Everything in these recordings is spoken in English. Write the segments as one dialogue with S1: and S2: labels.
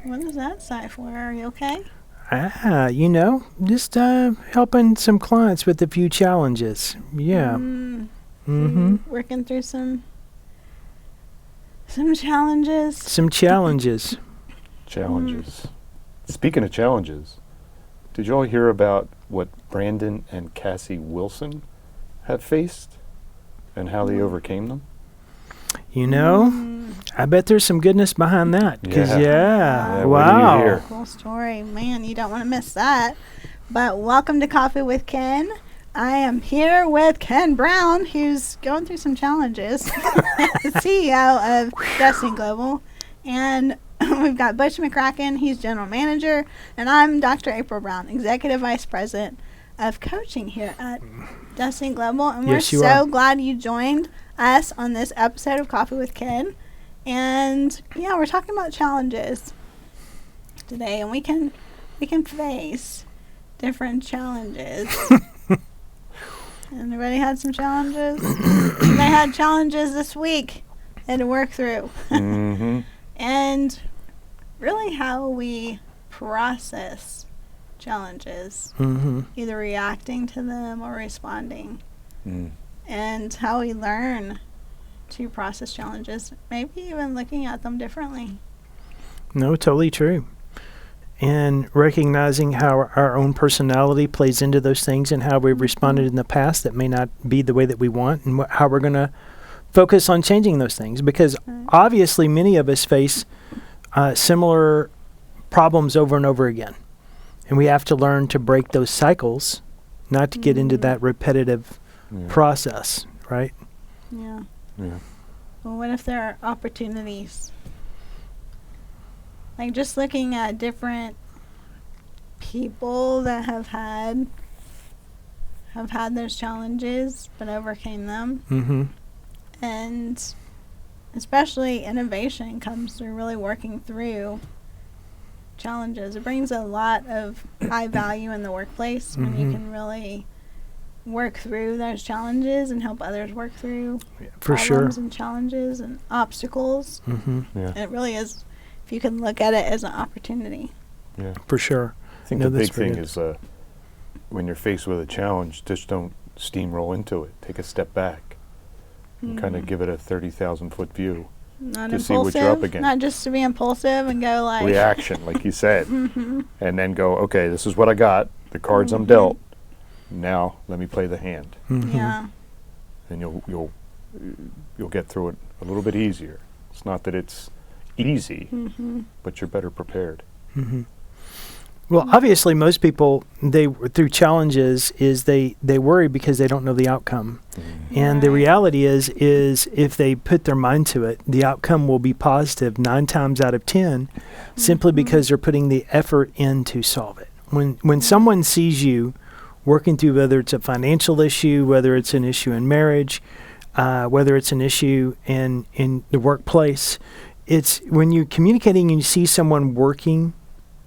S1: What is that sigh for? Are you okay?
S2: Just helping some clients with a few challenges. Yeah.
S1: Mm-hmm. Working through some challenges.
S2: Some challenges.
S3: Challenges. Speaking of challenges, did you all hear about what Brandon and Cassie Wilson have faced and how they overcame them?
S2: I bet there's some goodness behind that.
S3: Yeah,
S2: Wow.
S3: what do you hear?
S1: Cool story. Man, you don't want to miss that. But welcome to Coffee with Ken. I am here with Ken Brown, who's going through some challenges, CEO of Destiny Global. And we've got Butch McCracken, he's general manager. And I'm Dr. April Brown, executive vice president of coaching here at Destiny Global. And we're so glad you joined us on this episode of Coffee with Ken. And yeah, we're talking about challenges today, and we can face different challenges. Anybody had some challenges? They had challenges this week they had to work through.
S3: Mm-hmm.
S1: And really how we process challenges, either reacting to them or responding. And how we learn to process challenges, maybe even looking at them differently.
S2: No, totally true. And recognizing how our own personality plays into those things and how we've responded in the past that may not be the way that we want, and how we're going to focus on changing those things. Because obviously many of us face similar problems over and over again. And we have to learn to break those cycles, not to get into that repetitive process, right?
S1: Yeah. Well, what if there are opportunities? Like just looking at different people that have had those challenges but overcame them. And especially innovation comes through really working through challenges. It brings a lot of high value in the workplace when you can really work through those challenges and help others work through problems and challenges and obstacles. It really is, if you can look at it as an opportunity.
S2: Yeah, for sure.
S3: I think the big thing is when you're faced with a challenge, just don't steamroll into it. Take a step back and kind of give it a 30,000-foot view.
S1: Not
S3: to
S1: impulsive,
S3: see what you're up against.
S1: Not just to be impulsive and go like...
S3: Reaction, like you said. And then go, okay, this is what I got, the cards I'm dealt. Now let me play the hand.
S1: Yeah.
S3: And you'll get through it a little bit easier. It's not that it's easy, but you're better prepared.
S2: Well, obviously, most people through challenges they worry because they don't know the outcome, and the reality is if they put their mind to it, the outcome will be positive 9 times out of 10, simply because they're putting the effort in to solve it. When someone sees you working through, whether it's a financial issue, whether it's an issue in marriage, whether it's an issue in the workplace, it's when you're communicating and you see someone working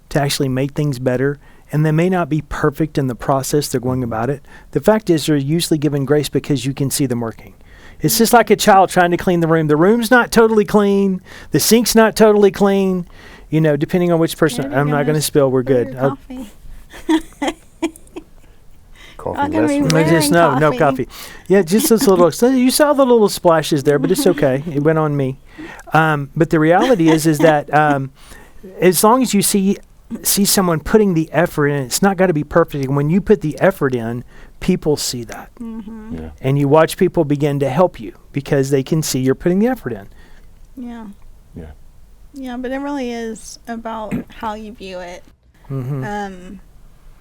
S2: to actually make things better, and they may not be perfect in the process they're going about it. The fact is they're usually given grace because you can see them working. It's just like a child trying to clean the room. The room's not totally clean. The sink's not totally clean. Depending on which person. I'm not going to spill. We're good.
S1: Coffee.
S2: No coffee. Yeah, just those little. You saw the little splashes there, but it's okay. It went on me. But the reality is that as long as you see someone putting the effort in, it's not got to be perfect. And when you put the effort in, people see that, and you watch people begin to help you because they can see you're putting the effort in.
S1: Yeah, but it really is about how you view it.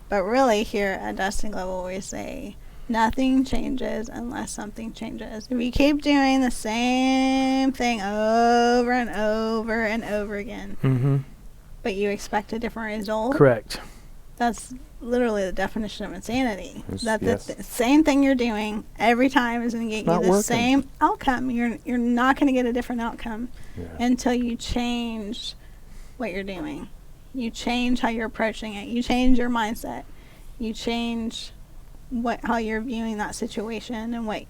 S1: But really here at Destiny Global, we say nothing changes unless something changes. If you keep doing the same thing over and over and over again, but you expect a different result.
S2: Correct.
S1: That's literally the definition of insanity. The same thing you're doing every time is going to get you the same outcome. You're not going to get a different outcome until you change what you're doing. You change how you're approaching it. You change your mindset. You change how you're viewing that situation and what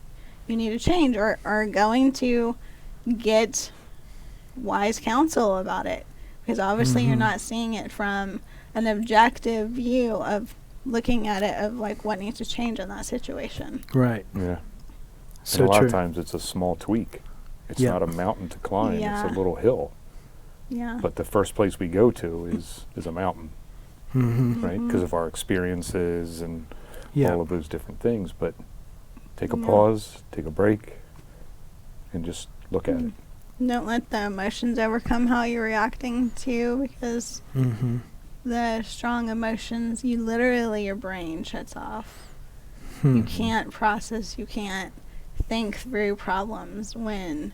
S1: you need to change, or are going to get wise counsel about it. because obviously you're not seeing it from an objective view of looking at it of like what needs to change in that situation.
S2: Right.
S3: Yeah.
S2: So
S3: and a lot
S2: true.
S3: of times it's a small tweak. It's
S2: Yeah.
S3: not a mountain to climb.
S1: Yeah.
S3: It's a little hill.
S1: Yeah.
S3: But the first place we go to is a mountain,
S2: Mm-hmm.
S3: right? Because of our experiences and
S2: Yeah.
S3: all of those different things. But take a
S1: Yeah.
S3: pause, take a break, and just look at it.
S1: Don't let the emotions overcome how you're reacting to, because
S2: Mm-hmm.
S1: the strong emotions, you literally, your brain shuts off.
S2: Hmm.
S1: You can't process, you can't think through problems when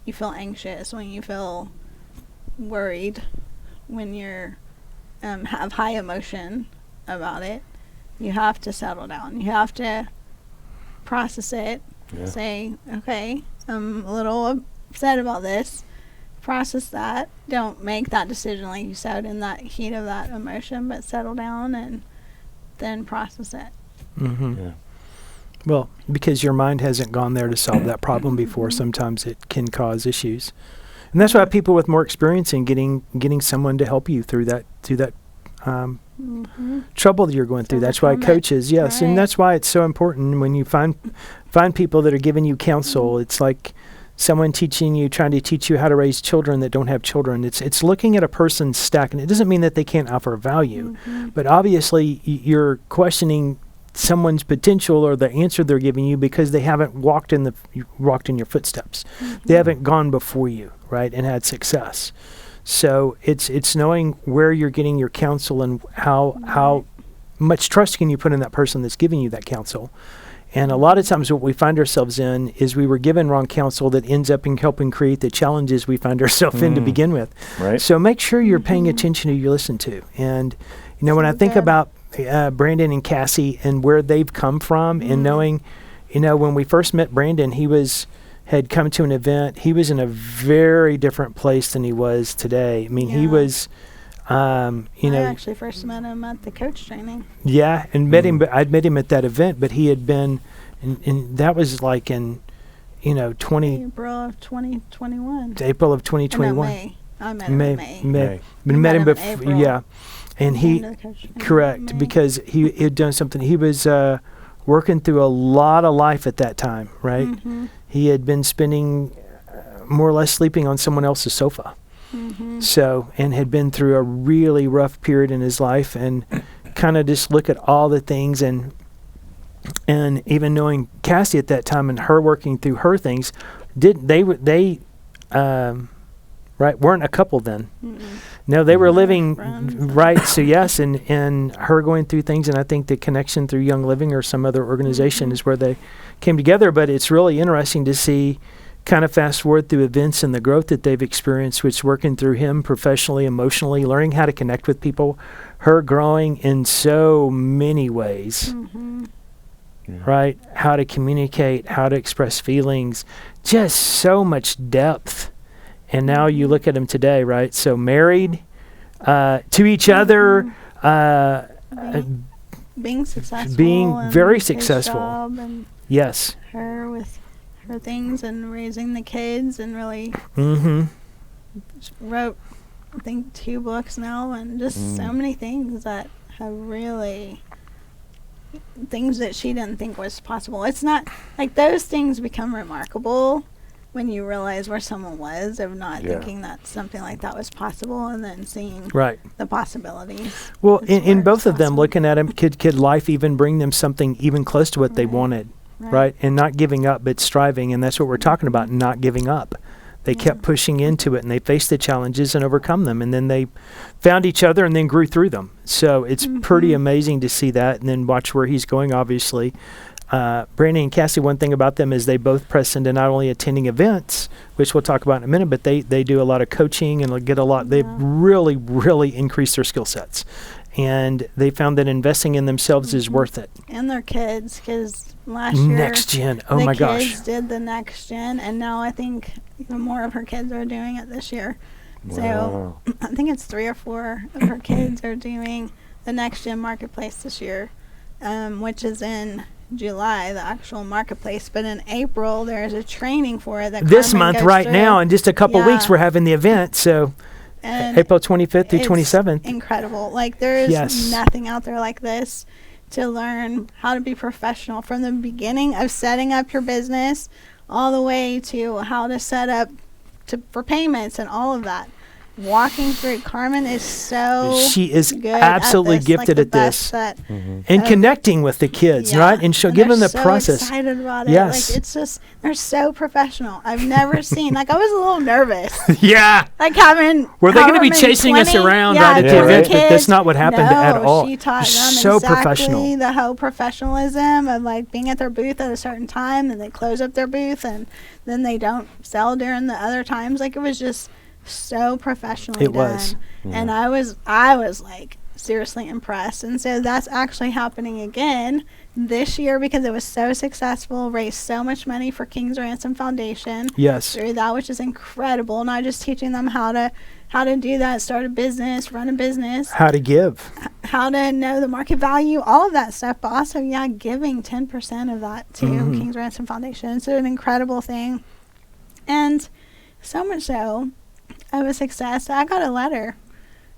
S1: you feel anxious, when you feel worried, when you're have high emotion about it. You have to settle down. You have to process it.
S3: Yeah.
S1: Say, okay, I'm a little upset about this. Process that. Don't make that decision like you said in that heat of that emotion, but settle down and then process it.
S2: Mm-hmm.
S3: Yeah.
S2: Well, because your mind hasn't gone there to solve that problem before, sometimes it can cause issues. And that's why people with more experience in getting someone to help you through that trouble that you're going through. That's why
S1: Overcome it.
S2: coaches, yes,
S1: Right.
S2: and that's why it's so important when you find people that are giving you counsel. It's like someone trying to teach you how to raise children that don't have children. It's looking at a person's stack, and it doesn't mean that they can't offer value, but obviously you're questioning someone's potential or the answer they're giving you because they haven't walked in your footsteps. They haven't gone before you, right, and had success. So it's knowing where you're getting your counsel and how much trust can you put in that person that's giving you that counsel. And a lot of times what we find ourselves in is we were given wrong counsel that ends up in helping create the challenges we find ourselves in to begin with.
S3: Right.
S2: So make sure you're paying attention to who you listen to. And, when I think
S1: good.
S2: about Brandon and Cassie and where they've come from and knowing, when we first met Brandon, he had come to an event. He was in a very different place than he was today. I mean, he
S1: Yeah.
S2: was,
S1: I actually first met him at the coach training.
S2: yeah, and met him. I'd met him at that event, but he had been, and that was like in, 20
S1: April of 2021.
S2: April of
S1: No,
S2: 2021.
S1: May. I met him in May.
S3: May.
S2: But
S1: You
S2: met
S1: met
S2: him
S1: him in
S2: before,
S1: April.
S2: yeah, and
S1: Came
S2: he
S1: to the coach training in
S2: correct
S1: May.
S2: because he had done something. He was working through a lot of life at that time, right?
S1: Mhm.
S2: He had been spending more or less sleeping on someone else's sofa.
S1: Mhm.
S2: So, and had been through a really rough period in his life, and kind of just look at all the things, and even knowing Cassie at that time and her working through her things, weren't a couple then.
S1: Mm-mm.
S2: No, they were living
S1: friends.
S2: right. So yes, and her going through things, and I think the connection through Young Living or some other organization is where they came together. But it's really interesting to see, kind of fast forward through events and the growth that they've experienced, which working through him professionally, emotionally, learning how to connect with people, her growing in so many ways,
S1: Mhm.
S2: right? How to communicate, how to express feelings, just so much depth. And now you look at them today, right? So married to each other,
S1: Being successful.
S2: being
S1: and
S2: very
S1: his
S2: successful.
S1: job and
S2: yes.
S1: her with her things and raising the kids, and really
S2: Mm-hmm.
S1: wrote, I think, 2 books now, and just so many things that have really things that she didn't think was possible. It's not like those things become remarkable when you realize where someone was of not
S3: Yeah.
S1: thinking that something like that was possible, and then seeing
S2: Right.
S1: the possibilities.
S2: Well,
S1: It's
S2: in
S1: where it's
S2: both of them,
S1: possible.
S2: looking at them, could life even bring them something even close to what they
S1: Right.
S2: wanted, right? And not giving up, but striving. And that's what we're talking about, not giving up. They kept pushing into it, and they faced the challenges and overcome them. And then they found each other and then grew through them. So it's pretty amazing to see that, and then watch where he's going, obviously. Brandon and Cassie, one thing about them is they both press into not only attending events, which we'll talk about in a minute, but they do a lot of coaching and get a lot. They've really, really increased their skill sets. And they found that investing in themselves is worth it.
S1: And their kids, because last year
S2: Next gen. Oh
S1: the
S2: my gosh.
S1: kids did the next gen, and now I think even more of her kids are doing it this year.
S3: Wow.
S1: So I think it's 3 or 4 of her kids are doing the next gen marketplace this year, which is in July, the actual marketplace. But in April, there's a training for it that
S2: This
S1: Carmen
S2: month,
S1: goes
S2: right
S1: through.
S2: now, in just a couple weeks,
S1: Yeah.
S2: we're having the event. So
S1: And
S2: April 25th through
S1: it's
S2: 27th.
S1: incredible. Like, there is
S2: Yes.
S1: nothing out there like this to learn how to be professional from the beginning of setting up your business all the way to how to set up for payments and all of that. Walking through it. Carmen is so
S2: She is
S1: good
S2: absolutely
S1: at this,
S2: gifted
S1: like the
S2: at this.
S1: best that
S2: And connecting with the kids,
S1: yeah.
S2: right? And giving them
S1: they're
S2: the
S1: so
S2: process.
S1: excited about it.
S2: Yes.
S1: Like, it's just, they're so professional. I've never seen, like, I was a little nervous.
S2: Yeah.
S1: Like, having
S2: Were they going to be
S1: however many,
S2: chasing us
S1: 20
S2: around
S1: yeah,
S2: right at the
S1: 20
S2: event? But that's
S1: kids.
S2: not what happened at all.
S1: She taught them
S2: So
S1: exactly
S2: professional.
S1: the whole professionalism of, like, being at their booth at a certain time, and they close up their booth, and then they don't sell during the other times. Like, it was just so professionally
S2: It was.
S1: done. And I was like seriously impressed. And so that's actually happening again this year because it was so successful, raised so much money for King's Ransom Foundation
S2: Yes.
S1: through that, which is incredible. Not just teaching them how to do that, start a business, run a business,
S2: How to give.
S1: how to know the market value, all of that stuff, but also giving 10% of that to King's Ransom Foundation. So an incredible thing. And so much so of a success, I got a letter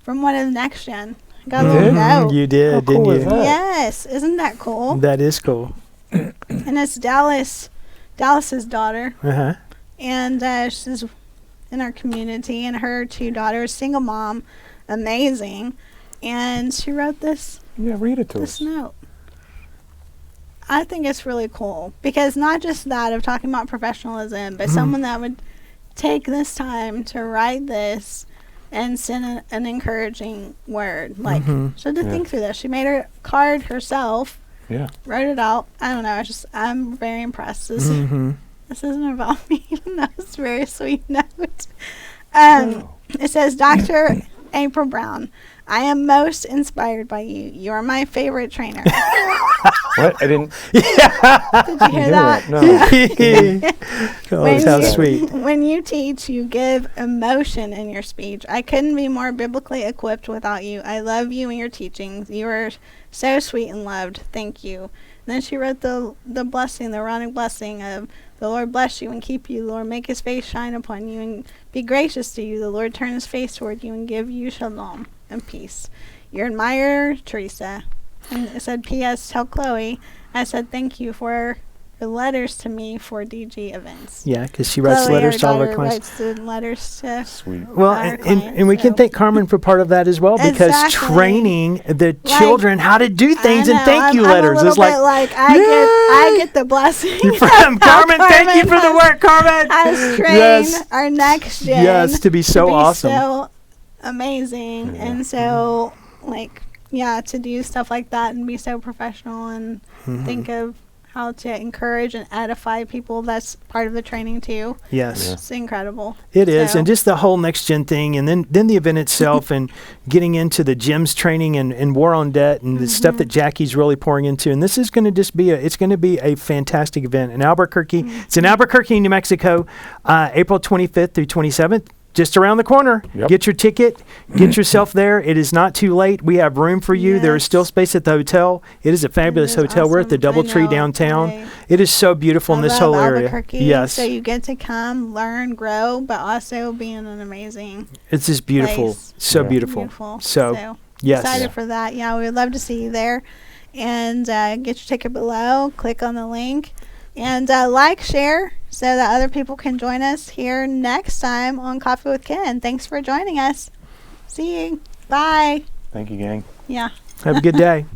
S1: from one of the Next Gen. I got a little note.
S2: You did,
S3: How
S2: didn't
S3: cool
S2: you?
S3: is that?
S1: Yes, isn't that cool?
S2: That is cool.
S1: And it's Dallas's daughter,
S2: Uh-huh.
S1: and she's in our community, and her 2 daughters, single mom, amazing. And she wrote this
S3: Yeah, read it to
S1: this
S3: us.
S1: note. I think it's really cool because not just that of talking about professionalism, but someone that would take this time to write this and send an encouraging word. Like, she had to think through this. She made her card herself,
S3: Yeah.
S1: wrote it out. I don't know. I'm very impressed. This isn't about me, even though it's a very sweet note. It says, Dr. April Brown, I am most inspired by you. You are my favorite trainer.
S3: What? I didn't
S1: Did you hear that?
S3: No.
S2: Oh, how sweet.
S1: When you teach, you give emotion in your speech. I couldn't be more biblically equipped without you. I love you and your teachings. You are so sweet and loved. Thank you. And then she wrote the blessing, the Aaronic blessing of the Lord bless you and keep you. The Lord make his face shine upon you and be gracious to you. The Lord turn his face toward you and give you shalom and peace. Your admirer, Teresa. And it said, P.S. Tell Chloe, I said thank you for the letters to me for DG events.
S2: Yeah, because she writes
S1: Chloe,
S2: letters to all of
S1: daughter,
S2: her clients.
S1: writes the letters to
S3: Sweet.
S2: Well,
S1: our
S2: and
S1: clients,
S2: we can
S1: so-
S2: thank Carmen for part of that as well, because
S1: Exactly.
S2: training the
S1: Like,
S2: children how to do things
S1: I
S2: and
S1: know,
S2: thank you
S1: I'm
S2: letters.
S1: a
S2: It's
S1: little bit I get the blessing.
S2: You're from Carmen, thank you for the work, Carmen.
S1: Has trained
S2: Yes.
S1: our next gen.
S2: Yes, to be so awesome.
S1: So amazing, and so to do stuff like that and be so professional and think of how to encourage and edify people. That's part of the training too.
S2: Yes.
S3: Yeah.
S1: It's incredible.
S2: It is,
S1: So-
S2: and just the whole next gen thing, and then the event itself, and getting into the gyms training and war on debt, and the stuff that Jackie's really pouring into. And this is going to just be a fantastic event in Albuquerque. It's in Albuquerque, New Mexico, April 25th through 27th. Just around the corner.
S3: Yep.
S2: Get your ticket. Get yourself there. It is not too late. We have room for you. There is
S1: Yes.
S2: still space at the hotel. It is a fabulous
S1: It is
S2: hotel. We're at the
S1: awesome. I
S2: DoubleTree
S1: know.
S2: downtown. It is so beautiful in this
S1: I
S2: whole
S1: love
S2: area.
S1: Albuquerque,
S2: Yes.
S1: So you get to come, learn, grow, but also be in an amazing
S2: It's just beautiful.
S1: place.
S2: So
S3: Yeah.
S2: beautiful. So, yes.
S1: excited for that. Yeah, we would love to see you there. And get your ticket below. Click on the link. And like, share, so that other people can join us here next time on Coffee with Ken. Thanks for joining us. See you. Bye.
S3: Thank you, gang.
S1: Yeah.
S2: Have a good day.